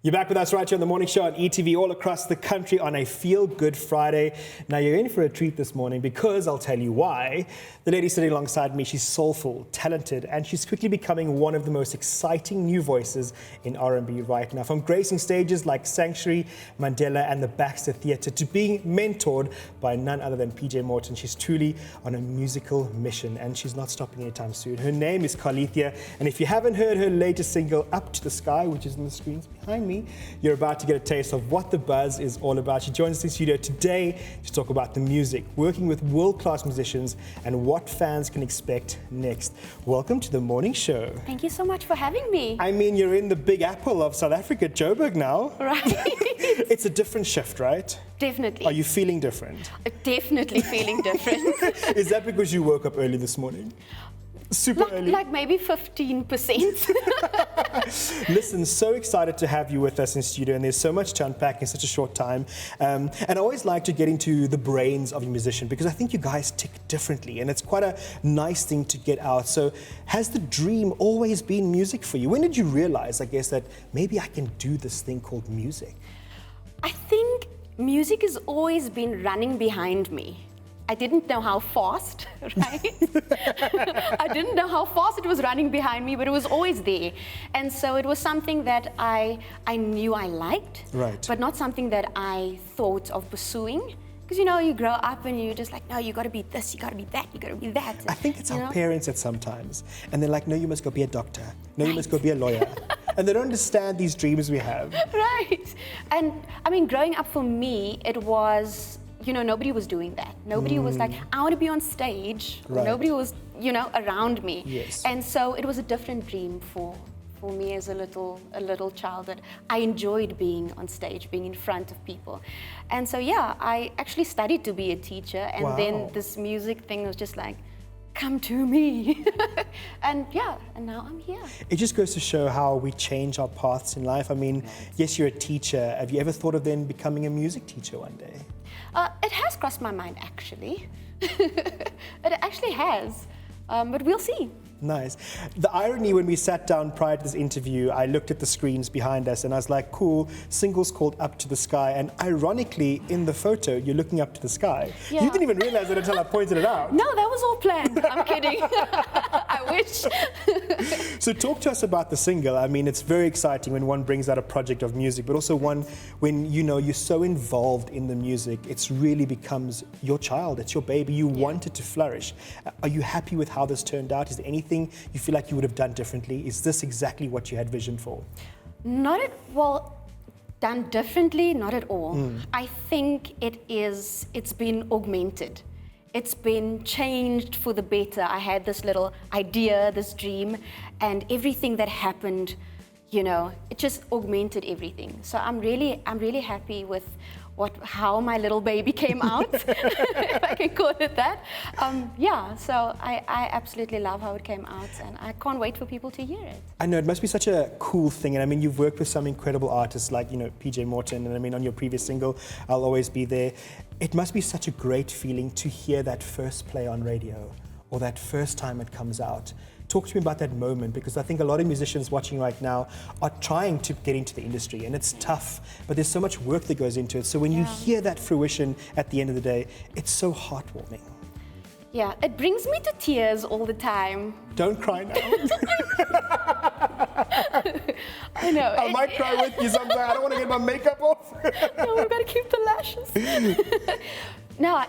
You're back with us right here on the Morning Show on ETV all across the country on a feel-good Friday. Now, you're in for a treat this morning because I'll tell you why. The lady sitting alongside me, she's soulful, talented, and she's quickly becoming one of the most exciting new voices in R&B right now. From gracing stages like Sanctuary, Mandela, and the Baxter Theatre to being mentored by none other than PJ Morton, she's truly on a musical mission, and she's not stopping anytime soon. Her name is Carletheia, and if you haven't heard her latest single, Up to the Sky, which is on the screens behind me, you're about to get a taste of what the buzz is all about. She joins us in the studio today to talk about the music, working with world-class musicians, and what fans can expect next. Welcome to the Morning Show. Thank you so much for having me. I mean, you're in the big apple of South Africa, Joburg now. Right. It's a different shift, right? Definitely. Are you feeling different? Definitely feeling different. Is that because you woke up early this morning? Super early? Like maybe 15%. Listen, so excited to have you with us in studio, and there's so much to unpack in such a short time. And I always like to get into the brains of a musician because I think you guys tick differently, and it's quite a nice thing to get out. So has the dream always been music for you? When did you realize, I guess, that maybe I can do this thing called music? I think music has always been running behind me. I didn't know how fast, right? I didn't know how fast it was running behind me, but it was always there. And so it was something that I knew I liked, right, but not something that I thought of pursuing. Because, you know, you grow up and you're just like, no, you got to be this, you got to be that, you got to be that. I think it's our parents at sometimes. And they're like, no, you must go be a doctor. No, you must go be a lawyer. And they don't understand these dreams we have. Right. And, I mean, growing up for me, it was... You know, nobody was doing that. Nobody was like, I want to be on stage. Right. Nobody was, you know, around me. Yes. And so it was a different dream for me as a little child. That I enjoyed being on stage, being in front of people. And so, yeah, I actually studied to be a teacher. And then this music thing was just like, come to me. And yeah, and now I'm here. It just goes to show how we change our paths in life. I mean, yes, you're a teacher. Have you ever thought of then becoming a music teacher one day? It has crossed my mind, actually. It actually has, but we'll see. Nice. The irony, when we sat down prior to this interview, I looked at the screens behind us and I was like, cool, single's called Up to the Sky. And ironically, in the photo, you're looking up to the sky. Yeah. You didn't even realize it until I pointed it out. No, that was all planned. I'm kidding. I wish. So talk to us about the single. I mean, it's very exciting when one brings out a project of music, but also one when, you know, you're so involved in the music, it's really becomes your child, it's your baby. You want it to flourish. Are you happy with how this turned out? Is there anything you feel like you would have done differently? Is this exactly what you had vision for? Done differently, not at all. I think it's been augmented. It's been changed for the better. I had this little idea, this dream, and everything that happened, you know, it just augmented everything. So I'm really happy with how my little baby came out, if I can call it that. Yeah, so I absolutely love how it came out, and I can't wait for people to hear it. I know, it must be such a cool thing, and I mean, you've worked with some incredible artists like, you know, PJ Morton, and I mean, on your previous single, I'll Always Be There. It must be such a great feeling to hear that first play on radio, or that first time it comes out. Talk to me about that moment, because I think a lot of musicians watching right now are trying to get into the industry, and it's tough, but there's so much work that goes into it. So when you hear that fruition at the end of the day, it's so heartwarming. Yeah, it brings me to tears all the time. Don't cry now. I know. I might cry with you sometime. I don't want to get my makeup off. No, we've got to keep the lashes. No,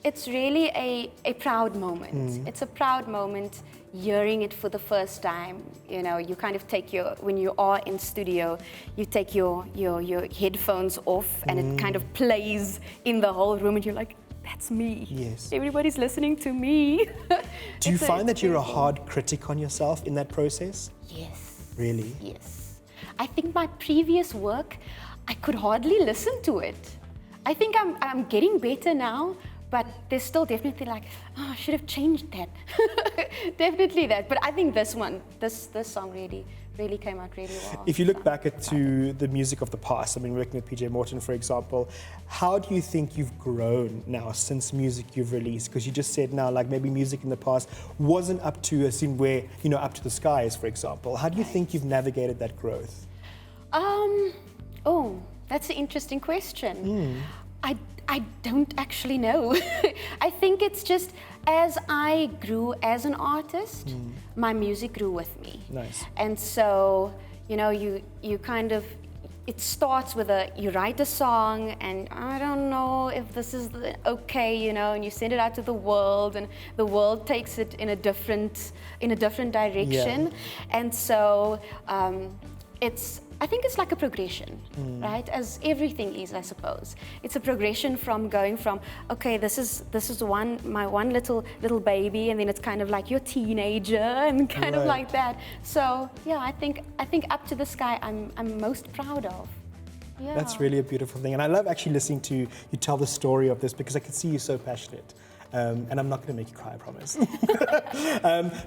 it's really a proud moment. It's a proud moment hearing it for the first time. You know, you kind of take when you are in studio, you take your headphones off and it kind of plays in the whole room and you're like, that's me. Yes. Everybody's listening to me. Do you find that you're a hard critic on yourself in that process? Yes. Really? Yes. I think my previous work, I could hardly listen to it. I think I'm getting better now, but there's still definitely like, oh, I should have changed that. Definitely that. But I think this song really came out really well. If you look back to the music of the past, I mean, working with PJ Morton, for example, how do you think you've grown now since music you've released? Because you just said now, like maybe music in the past wasn't up to a scene where, you know, Up to the Skies, for example. How do you think you've navigated that growth? Oh, that's an interesting question. I don't actually know. I think it's just as I grew as an artist, my music grew with me. Nice. And so, you kind of, it starts with you write a song and I don't know if this is okay, and you send it out to the world and the world takes it in a different direction. Yeah. And so I think it's like a progression, right? As everything is, I suppose. It's a progression from going from, okay, this is my one little baby, and then it's kind of like your teenager and kind of like that. So yeah, I think Up to the Sky I'm most proud of. Yeah. That's really a beautiful thing. And I love actually listening to you tell the story of this because I can see you're so passionate. And I'm not going to make you cry, I promise.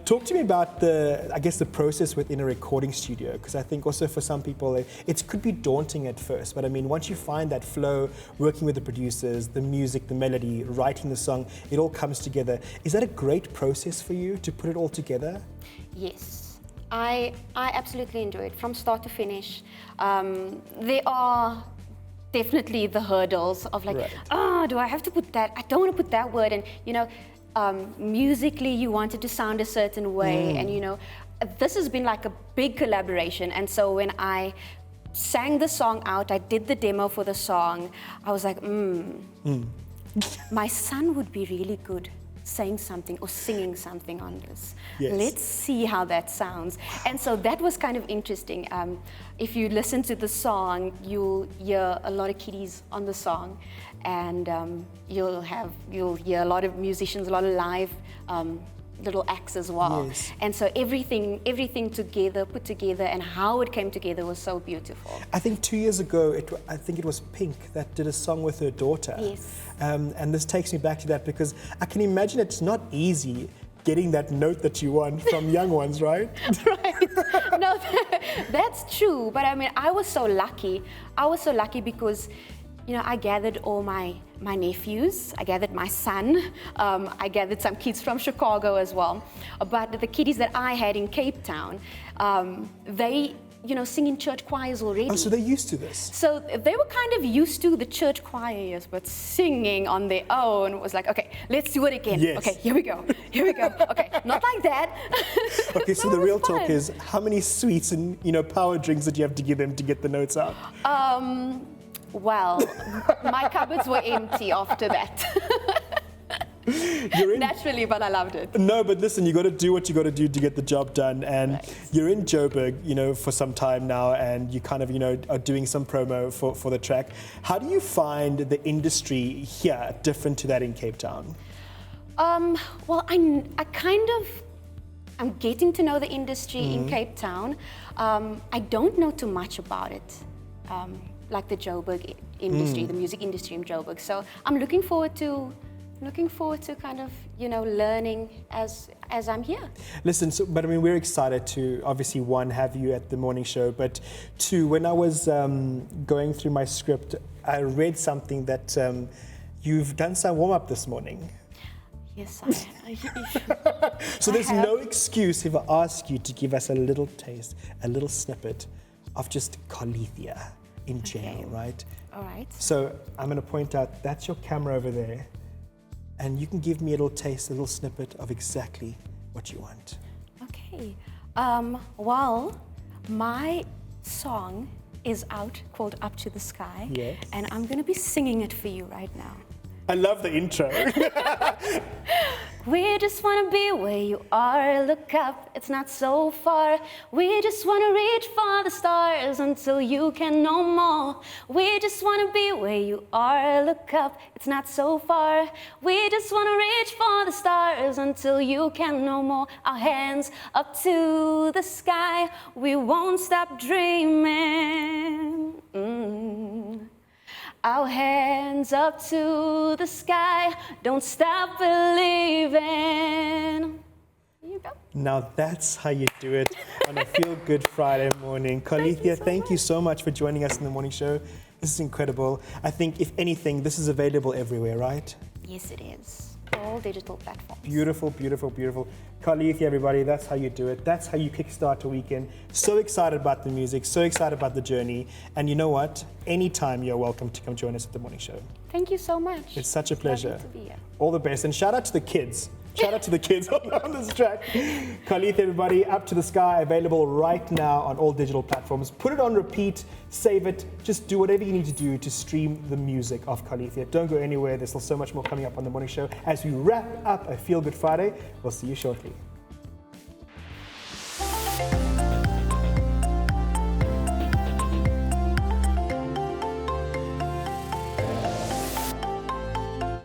Talk to me about the process within a recording studio, because I think also for some people it could be daunting at first, but I mean, once you find that flow, working with the producers, the music, the melody, writing the song, it all comes together. Is that a great process for you to put it all together? Yes. I absolutely enjoy it from start to finish. There are definitely the hurdles of like, do I have to put that? I don't want to put that word. And musically you want it to sound a certain way. And this has been like a big collaboration. And so when I sang the song out, I did the demo for the song, I was like, my son would be really good saying something or singing something on this. Yes. Let's see how that sounds. And so that was kind of interesting. If you listen to the song, you'll hear a lot of kiddies on the song, and you'll hear a lot of musicians, a lot of live little acts as well. Yes. And so everything together, put together, and how it came together was so beautiful. I think 2 years ago, I think it was Pink that did a song with her daughter. Yes. And this takes me back to that because I can imagine it's not easy getting that note that you want from young ones, right? Right. No, that's true. But I mean, I was so lucky. Because I gathered all my nephews, I gathered my son, I gathered some kids from Chicago as well. But the kiddies that I had in Cape Town, they sing in church choirs already. Oh, so they're used to this. So they were kind of used to the church choir, yes, but singing on their own was like, okay, let's do it again. Yes. Okay, here we go. Okay, not like that. Okay, so the real talk is how many sweets and power drinks did you have to give them to get the notes out? Well, my cupboards were empty after that. Naturally, but I loved it. No, but listen, you got to do what you got to do to get the job done. And you're in Joburg, for some time now, and you kind of, are doing some promo for the track. How do you find the industry here different to that in Cape Town? Well, I'm getting to know the industry in Cape Town. I don't know too much about it. Like the Joburg industry, the music industry in Joburg. So I'm looking forward to kind of, learning as I'm here. Listen, but I mean, we're excited to obviously, one, have you at the morning show, but two, when I was going through my script, I read something that you've done some warm-up this morning. Yes, I So there's no excuse if I ask you to give us a little taste, a little snippet of just Carletheia in jail, right? All right. So I'm going to point out, that's your camera over there. And you can give me a little taste, a little snippet of exactly what you want. Okay. Well, my song is out called Up to the Sky. Yes. And I'm going to be singing it for you right now. I love the intro. We just want to be where you are, look up, it's not so far. We just want to reach for the stars until you can no more. We just want to be where you are, look up, it's not so far. We just want to reach for the stars until you can no more. Our hands up to the sky, we won't stop dreaming. Our hands up to the sky, don't stop believing. Here you go. Now that's how you do it on a feel-good Friday morning. Carletheia, thank you so much for joining us in the morning show. This is incredible. I think, if anything, this is available everywhere, right? Yes, it is. all digital platforms. Beautiful, beautiful, beautiful. Carletheia, everybody, that's how you do it. That's how you kickstart a weekend. So excited about the music, so excited about the journey. And you know what? Anytime you're welcome to come join us at the Morning Show. Thank you so much. It's such a pleasure. Lovely to be here. All the best. And shout out to the kids. Shout out to the kids on this track. Carletheia, everybody, Up to the Sky, available right now on all digital platforms. Put it on repeat, save it, just do whatever you need to do to stream the music of Carletheia. Don't go anywhere. There's still so much more coming up on The Morning Show. As we wrap up a Feel Good Friday, we'll see you shortly.